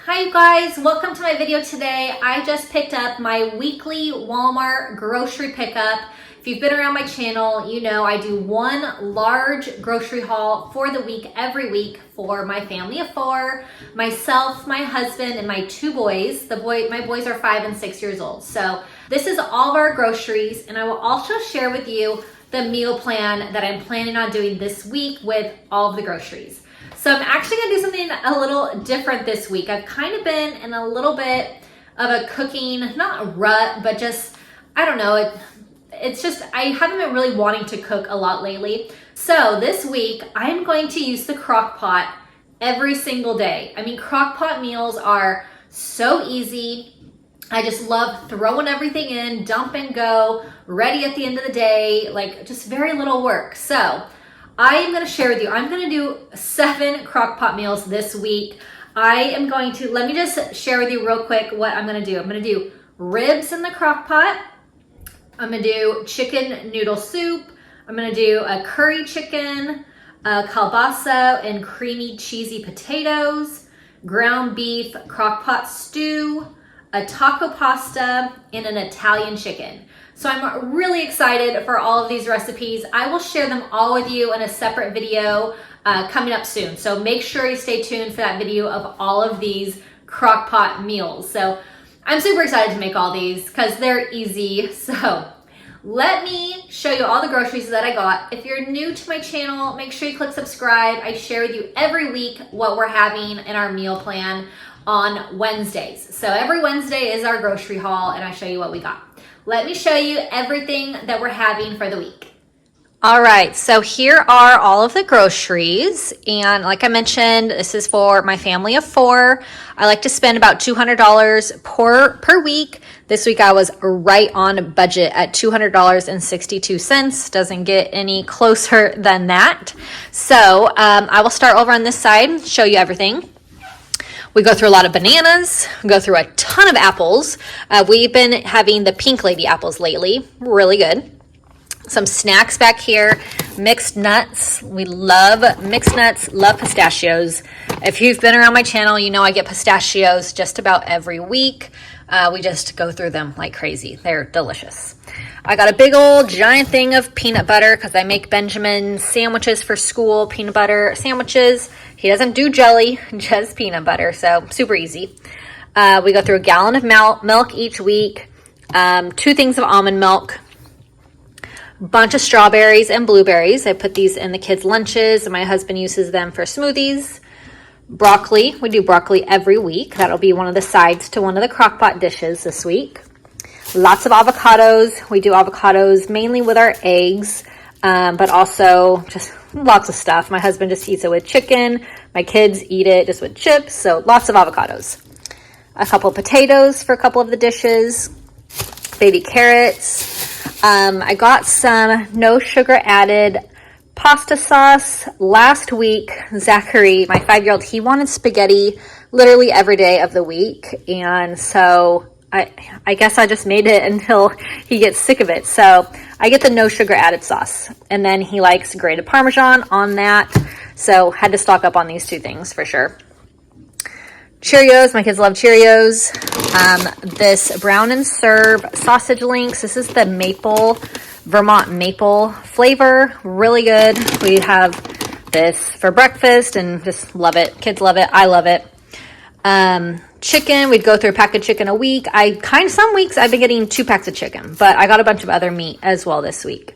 Hi you guys, welcome to my video today. I just picked up my weekly Walmart grocery pickup. If you've been around my channel, you know I do one large grocery haul for the week every week for my family of four, myself, my husband, and my two boys. My boys are 5 and 6 years old. So this is all of our groceries, and I will also share with you the meal plan that I'm planning on doing this week with all of the groceries. So I'm actually gonna do something a little different this week. I've kind of been in a little bit of a cooking, not rut, but just, I don't know, it's just, I haven't been really wanting to cook a lot lately. So this week, I'm going to use the crock pot every single day. I mean, crock pot meals are so easy. I just love throwing everything in, dump and go, ready at the end of the day, like just very little work. So I am going to share with you, I'm going to do 7 crock pot meals this week. Let me just share with you real quick what I'm going to do. I'm going to do ribs in the crock pot. I'm going to do chicken noodle soup. I'm going to do a curry chicken, a kielbasa and creamy cheesy potatoes, ground beef crock pot stew, a taco pasta, and an Italian chicken. So I'm really excited for all of these recipes. I will share them all with you in a separate video coming up soon. So make sure you stay tuned for that video of all of these crock pot meals. So I'm super excited to make all these because they're easy. So let me show you all the groceries that I got. If you're new to my channel, make sure you click subscribe. I share with you every week what we're having in our meal plan on Wednesdays. So every Wednesday is our grocery haul and I show you what we got. Let me show you everything that we're having for the week. All right, so here are all of the groceries. And like I mentioned, this is for my family of 4. I like to spend about $200 per week. This week I was right on budget at $200.62. Doesn't get any closer than that. So I will start over on this side, show you everything. We go through a lot of bananas, we go through a ton of apples. We've been having the pink lady apples lately, really good. Some snacks back here, mixed nuts. We love mixed nuts, love pistachios. If you've been around my channel, you know I get pistachios just about every week. We just go through them like crazy. They're delicious. I got a big old giant thing of peanut butter because I make Benjamin sandwiches for school, peanut butter sandwiches. He doesn't do jelly, just peanut butter, so super easy. We go through a gallon of milk each week, 2 things of almond milk, bunch of strawberries and blueberries. I put these in the kids' lunches, and my husband uses them for smoothies. Broccoli, we do broccoli every week. That'll be one of the sides to one of the crock pot dishes this week. Lots of avocados. We do avocados mainly with our eggs, but also just lots of stuff. My husband just eats it with chicken. My kids eat it just with chips, so lots of avocados. A couple of potatoes for a couple of the dishes. Baby carrots. I got some no sugar added pasta sauce. Last week, Zachary, my 5-year-old, he wanted spaghetti literally every day of the week. And so I guess I just made it until he gets sick of it. So I get the no sugar added sauce. And then he likes grated Parmesan on that. So had to stock up on these 2 things for sure. Cheerios, my kids love Cheerios. This brown and serve sausage links. This is the Vermont maple flavor, really good. We have this for breakfast and just love it. Kids love it. I love it. Chicken, we'd go through a pack of chicken a week. Some weeks I've been getting 2 packs of chicken, but I got a bunch of other meat as well this week.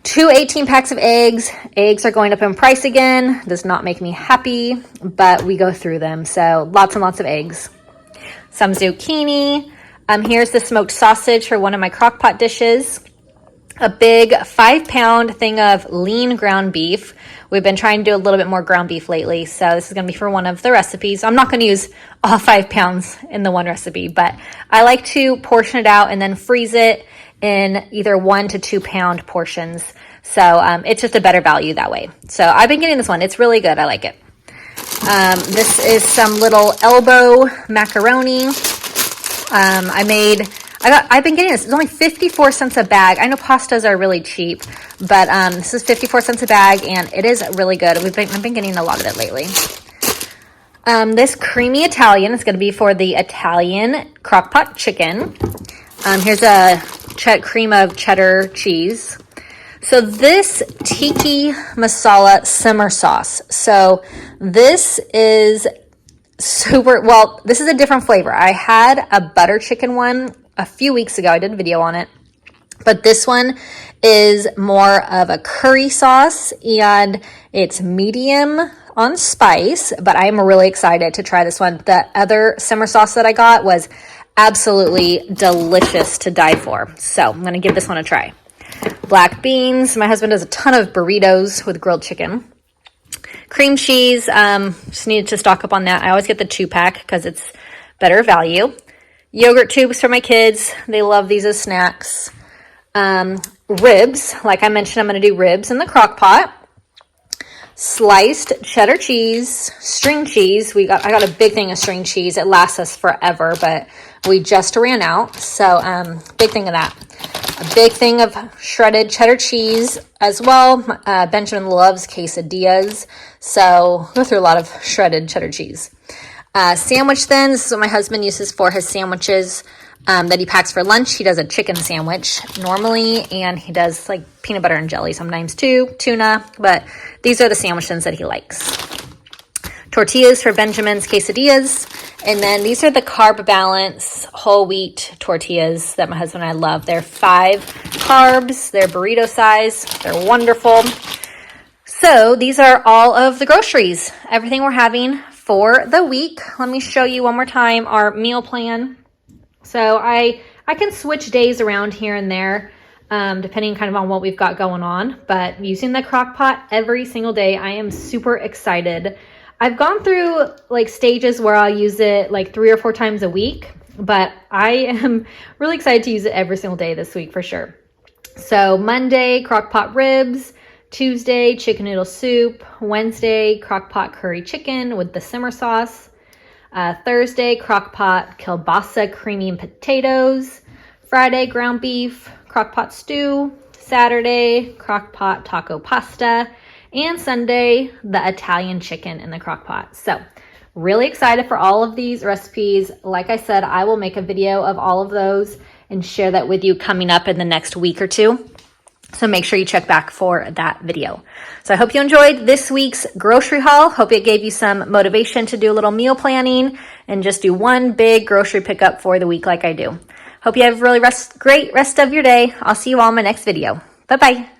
2 18-packs of eggs. Eggs are going up in price again. Does not make me happy, but we go through them. So lots and lots of eggs. Some zucchini. Here's the smoked sausage for one of my crock pot dishes. A big 5-pound thing of lean ground beef. We've been trying to do a little bit more ground beef lately, so this is going to be for one of the recipes. I'm not going to use all 5 pounds in the one recipe, but I like to portion it out and then freeze it in either 1 to 2 pound portions. So it's just a better value that way. So I've been getting this one. It's really good. I like it. This is some little elbow macaroni. I've been getting this. It's only 54 cents a bag. I know pastas are really cheap, but this is 54 cents a bag, and it is really good. I've been getting a lot of it lately. This creamy Italian is going to be for the Italian crockpot chicken. Here's a cream of cheddar cheese. So this tiki masala simmer sauce. So this is super, well, this is a different flavor. I had a butter chicken one a few weeks ago. I did a video on it. But this one is more of a curry sauce, and it's medium on spice, but I'm really excited to try this one. The other simmer sauce that I got was absolutely delicious to die for. So I'm going to give this one a try. Black beans. My husband does a ton of burritos with grilled chicken. Cream cheese. Just needed to stock up on that. I always get the 2-pack because it's better value. Yogurt tubes for my kids. They love these as snacks. Ribs. Like I mentioned, I'm going to do ribs in the crock pot. Sliced cheddar cheese, string cheese. I got a big thing of string cheese. It lasts us forever, but we just ran out. So, big thing of that. A big thing of shredded cheddar cheese as well. Benjamin loves quesadillas, so go through a lot of shredded cheddar cheese. Sandwich thins. This is what my husband uses for his sandwiches that he packs for lunch. He does a chicken sandwich normally, and he does like peanut butter and jelly sometimes too, tuna, but these are the sandwich thins that he likes. Tortillas for Benjamin's quesadillas. And then these are the Carb Balance whole wheat tortillas that my husband and I love. They're 5 carbs. They're burrito size. They're wonderful. So these are all of the groceries, everything we're having for the week. Let me show you one more time our meal plan. So I can switch days around here and there, depending kind of on what we've got going on. But using the crock pot every single day, I am super excited. I've gone through like stages where I'll use it like 3 or 4 times a week, but I am really excited to use it every single day this week for sure. So Monday, crock pot ribs. Tuesday, chicken noodle soup. Wednesday, crock pot curry chicken with the simmer sauce. Thursday, crock pot kielbasa creamy potatoes. Friday, ground beef, crock pot stew. Saturday, crock pot taco pasta. And Sunday, the Italian chicken in the crock pot. So really excited for all of these recipes. Like I said, I will make a video of all of those and share that with you coming up in the next week or two. So make sure you check back for that video. So I hope you enjoyed this week's grocery haul. Hope it gave you some motivation to do a little meal planning and just do one big grocery pickup for the week like I do. Hope you have a really great rest of your day. I'll see you all in my next video. Bye-bye.